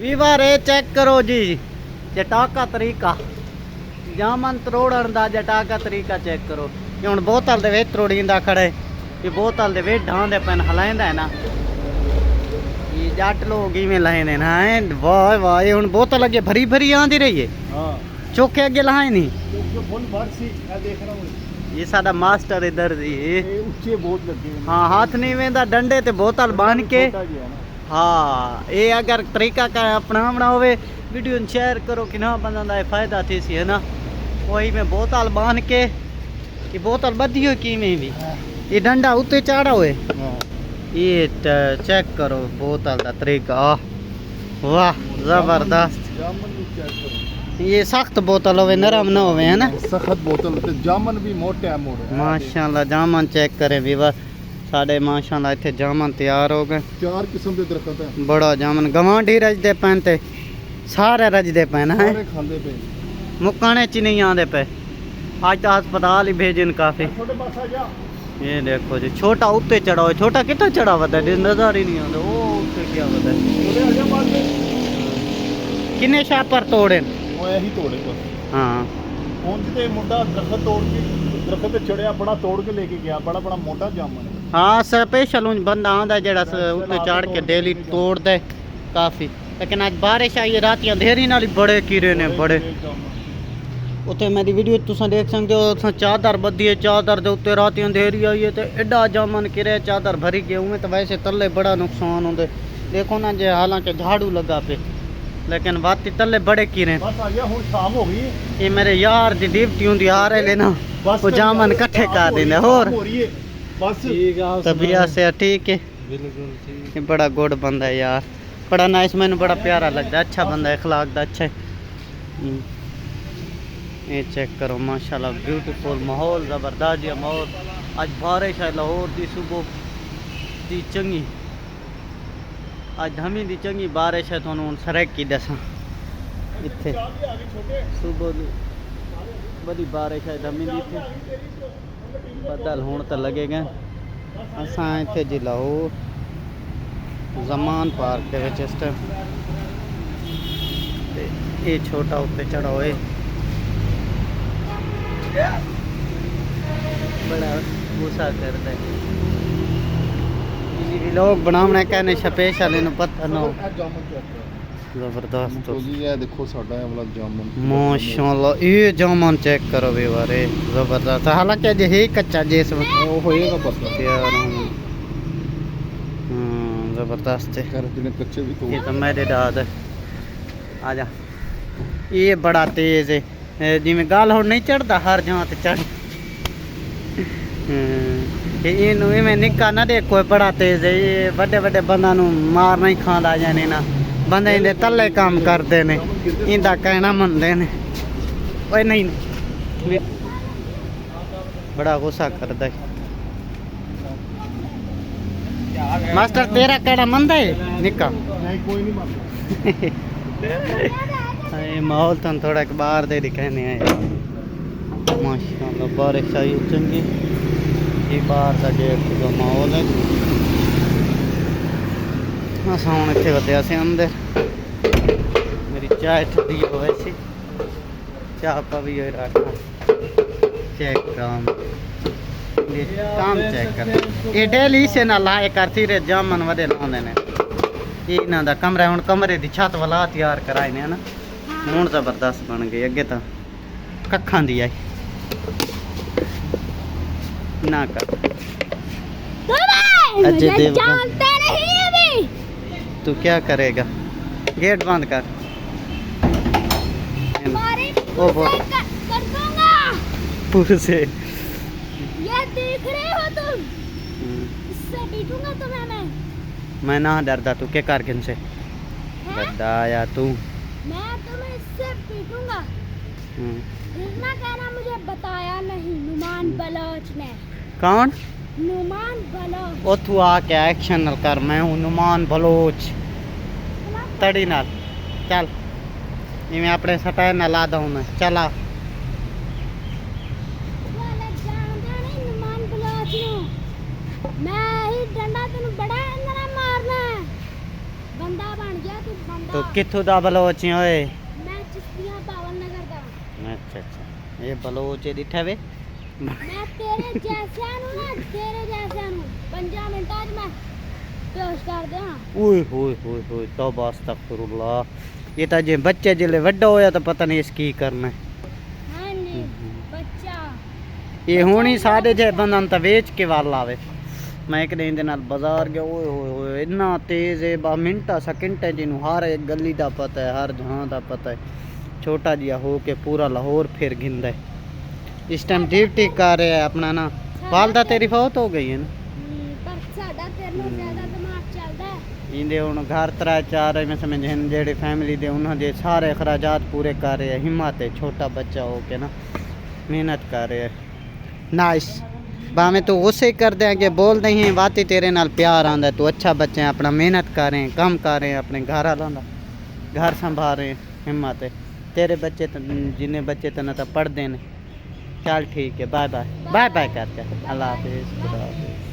Weaver ये check करो जी, जटा का तरीका जामन तरोड़न दा जटा का तरीका चेक करो। ये हुण बोतल दे विच तरोड़ींदा खड़े, ये बोतल दे विच ढांदे पैन हलाइंदा है ना, ये जट लोग इवें लाइंदे ना। वाह वाह, ये हुण बोतल अगे भरी भरी आंदी रही है। हां चौके अगे लाए नहीं, जो फुल भर सी मैं देख रहा हूं। ये साडा मास्टर इधर जी, ये ऊंचे बहुत लगे। हां हाथ नहीं वेंदा, डंडे ते बोतल बांध के। हाँ ये अगर तरीका का अपनावना होवे वीडियो शेयर करो कि ना बंदा दा फायदा थी सी है ना। वही में बोतल बांध के, ये बोतल बधी हो कि में भी ये डंडा उत्ते चाड़ा हुए। ये चेक करो बोतल दा तरीका, वाह जबरदस्त। ये सख्त बोतल होवे, नरम ना होवे है ना, सख्त बोतल ते जामन भी मोटे है मोड़े। माशाल्लाह जामन चेक करें वीवर साढ़े माशाल्लाह इत्थे जामन तैयार हो गए। 4 किस्म के दरख्त है, बड़ा जामन गवांढी रजदे पैन ते सारे रजदे पैन है, सारे खांदे पे मुकाने च नहीं आंदे पे। आज तो अस्पताल ही भेजन काफी। ये देखो जी छोटा उत्ते चढ़ा हुआ, छोटा कितना चढ़ा हुआ है नजर ही नहीं आता। वो उत्ते क्या होता है, किन्ने शापर तोड़े यही तोड़े बस। हाँ ਹੁਣ ਤੇ ਮੁੰਡਾ ਦਰਖਤ ਤੋੜ ਕੇ ਦਰਖਤ ਤੇ ਚੜਿਆ, ਬੜਾ ਤੋੜ ਕੇ ਲੈ ਕੇ ਗਿਆ, ਬੜਾ ਬੜਾ ਮੋਟਾ ਜਾਮਨ ਹੈ। हाँ स्पेशल बंदा आंदा जेड़ा उत्ते चढ़ के डेली तोड़ दे काफी। लेकिन आज बारिश आई है, रात अंधेरी नाल बड़े कीड़े ने बड़े। उत्ते मेरी वीडियो तुसा देख सकते हो, तुसा चादर बधी है, चादर दे उत्ते रात अंधेरी आई है ते एडा जामन किरे चादर भरी गए। उमें तो वैसे तले बड़ा नुकसान होंदे, देखो ना जे हालांकि झाड़ू लगा पे, लेकिन वाती तले बड़े कीड़े। बस आ गया, हुन शाम हो गई। ये मेरे यार दी ड्यूटी हुंदी आ रहे ना, वो जामन इकट्ठे कर देंदे। होर बस तबीयत से ठीक है, बिल्कुल ठीक। ये बड़ा गुड बंदा है यार, बड़ा नाइस, मैंने बड़ा प्यारा लगता है, अच्छा बंदा है, अखलाक दा अच्छा है। ये चेक करो माशाल्लाह ब्यूटीफुल माहौल, जबरदस्त जी माहौल। आज बारिश है लाहौर दी, सुबह दी चंगी, आज धमी दी चंगी बारिश है। थोनू सरक की दसा इत्थे सुबह दी बड़ी बारिश है, धमी दी इत्थे बदल होने तो लगेगा। असा इत्थे जी लाहौर जमान पार्क के विच इस टाइम, ये छोटा उत्ते चढ़ा हुए बड़ा गुस्सा करता है। लोग बनावना कहने स्पेशल इन्हें पता ना हो। जबरदस्त ये देखो साडा ये वाला जामन माशाल्लाह, ये जामन चेक करो वीवर, जबरदस्त। हालांकि अजे है कच्चा जिस होएगा बस यार। जबरदस्त है, कर जिन्हें कच्चे भी तो ये तो मेरे दाद है। आजा ये बड़ा तेज है, जिमें गाल हो नहीं चढ़ता हर जहाँ ते चढ़। इनू में निक्का ना देखो बड़ा तेज है, ये बड़े बड़े बंदा नू मार नहीं खांदा जाने ना, बंदे इंदे तले काम करते ने, इंदा कहना मनते ने। ओए नहीं बड़ा गुस्सा करता है मास्टर, तेरा कहना मनदा है निक्का? नहीं कोई नहीं मानता। ये माहौल तो थोड़ा बाहर दे दिखाने आए। माशाल्लाह बारिश आई चंगी, ये बाहर का गेट का माहौल है। अस हूँ इतने वध्या से अंदर, मेरी चाय ठंडी हो वैसी, चाह पा भी रखा। चेक काम चेक कर, ये डेली से ना लाए करती रे जामन वधे लाने ने। ये इन्हों का कमरा हूँ, कमरे की छत वाला तैयार कराए ने ना, हूँ जबरदस्त बन गई। अगे तो कखा दी आई ना कर अजय देव तू क्या करेगा, गेट बंद कर। ओ बोल से ये देख रहे हो तुम, इससे पीटूंगा तुम्हें मैं ना डरदा, तू क्या कर से डरदा या तू? मैं तुम्हें इससे पीटूंगा। इतना कहना मुझे बताया नहीं नुमान बलोच ने। कौन? नुमान बलोच। ओ तू आके एक्शन नल कर, मैं हूँ नुमान बलोच तड़ी नाल। चल ये मैं अपने सटाए ना ला दूँ मैं, चला मैं ही डंडा तेन बड़ा मारना है, बंदा बन गया तू बंदा। तो कित्थों दा बलोच है ओए? मैं चिश्तिया पावन नगर दा। अच्छा, ये बलोच दिठा वे? मैं तेरे जैसा नु ना, तेरे जैसा नु 5 मिनटां च मैं पेश कर दियां। ओए तौबा अस्तगफिरुल्लाह। ये तो जे बच्चे जिले वड्डा होया तो पता नहीं इस की करना है। हां नहीं बच्चा ये होनी साढ़े जे बंदन तो बेच के वाल आवे। मैं एक दिन दे नाल बाजार गया, ओए इतना तेज है, बा मिनटा सेकंड जिन्हों हर एक गली का पता है, हर जहाँ का पता है। छोटा जिहा हो के पूरा लाहौर फिर गिंदा है। इस टाइम ड्यूटी कर रहे है अपना ना। वालदा तेरी फौत हो गई है ना? पर साडा तेरे नाल ज्यादा दिमाग चलदा है। इंदे हुण घर 3-4 में समझ हैं जेड़े फैमिली दे उन्हां दे सारे अखराजात पूरे कर रहे हैं। हिम्मत है, छोटा बच्चा हो के ना मेहनत कर रहे हैं। नाइस। भावें तू गुस्से कर दे कि बोल नहीं है, वाती तेरे नाल प्यार आंदा। तू अच्छा बच्चा है, अपना मेहनत कर रहे हैं, काम कर रहे हैं, अपने घर वालों दा घर संभाल रहे हैं। हिम्मत है। तेरे बच्चे तो जिन्हें बच्चे तो ना तो पढ़ते हैं। चल ठीक है, बाय बाय कर अल्लाह हाफिज़, खुदा हाफिज़।